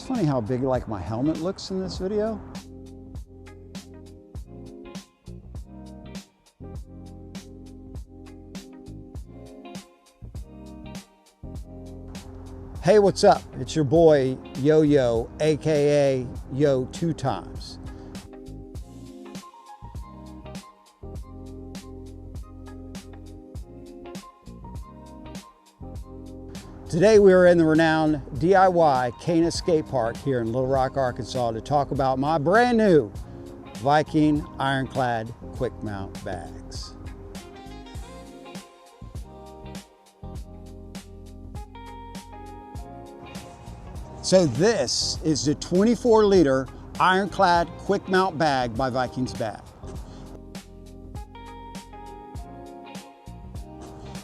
It's funny how big like my helmet looks in this video. Hey, what's up? It's your boy Yo-Yo, aka Yo 2 Times. Today we are in the renowned DIY Cana Skate Park here in Little Rock, Arkansas to talk about my brand new Viking Ironclad quick mount bags. So this is the 24-liter Ironclad quick mount bag by Viking Bags.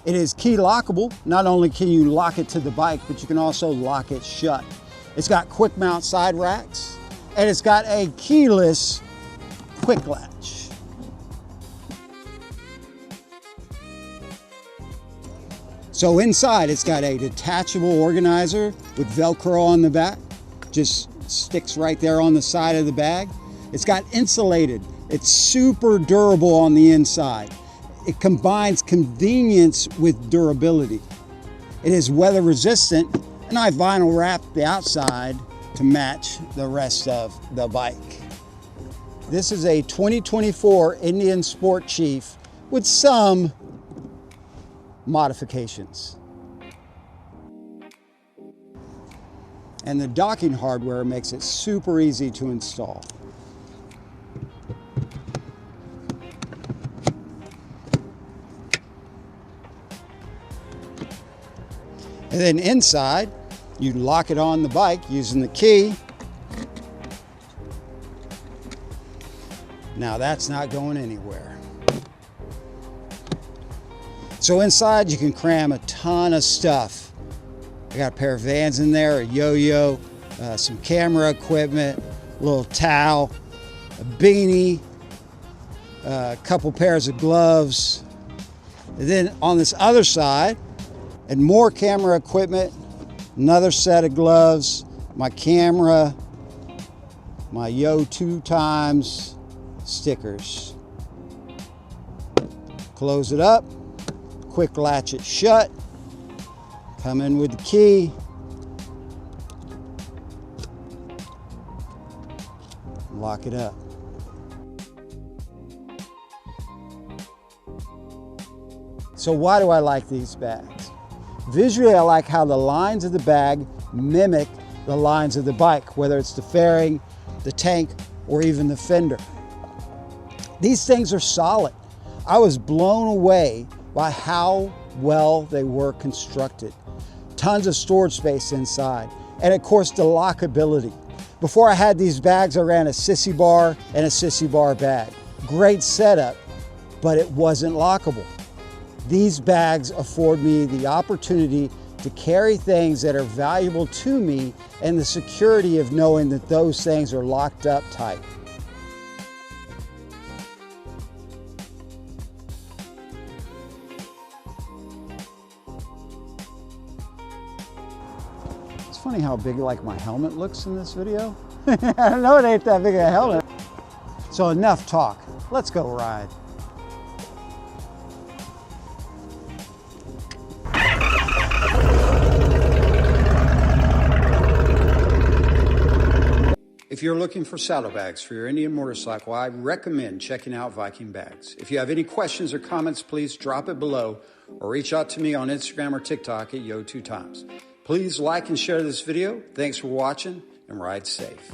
It is key lockable. Not only can you lock it to the bike, but you can also lock it shut. It's got quick mount side racks, and it's got a keyless quick latch. So inside it's got a detachable organizer with Velcro on the back, just sticks right there on the side of the bag. It's got insulated. It's super durable on the inside. It combines convenience with durability. It is weather resistant, and I vinyl wrapped the outside to match the rest of the bike. This is a 2024 Indian Sport Chief with some modifications. And the docking hardware makes it super easy to install. And then inside, you lock it on the bike using the key. Now that's not going anywhere. So inside you can cram a ton of stuff. I got a pair of Vans in there, a yo-yo, some camera equipment, a little towel, a beanie, a couple pairs of gloves. And then on this other side, and more camera equipment, another set of gloves, my camera, my Yo 2 Times stickers. Close it up, quick latch it shut, come in with the key, lock it up. So why do I like these bags? Visually, I like how the lines of the bag mimic the lines of the bike, whether it's the fairing, the tank, or even the fender. These things are solid. I was blown away by how well they were constructed. Tons of storage space inside, and of course the lockability. Before I had these bags, I ran a sissy bar and a sissy bar bag. Great setup, but it wasn't lockable. These bags afford me the opportunity to carry things that are valuable to me and the security of knowing that those things are locked up tight. It's funny how big like my helmet looks in this video. I know it ain't that big of a helmet. So enough talk, let's go ride. If you're looking for saddlebags for your Indian motorcycle, I recommend checking out Viking Bags. If you have any questions or comments, please drop it below or reach out to me on Instagram or TikTok at Yo 2 Times. Please like and share this video. Thanks for watching and ride safe.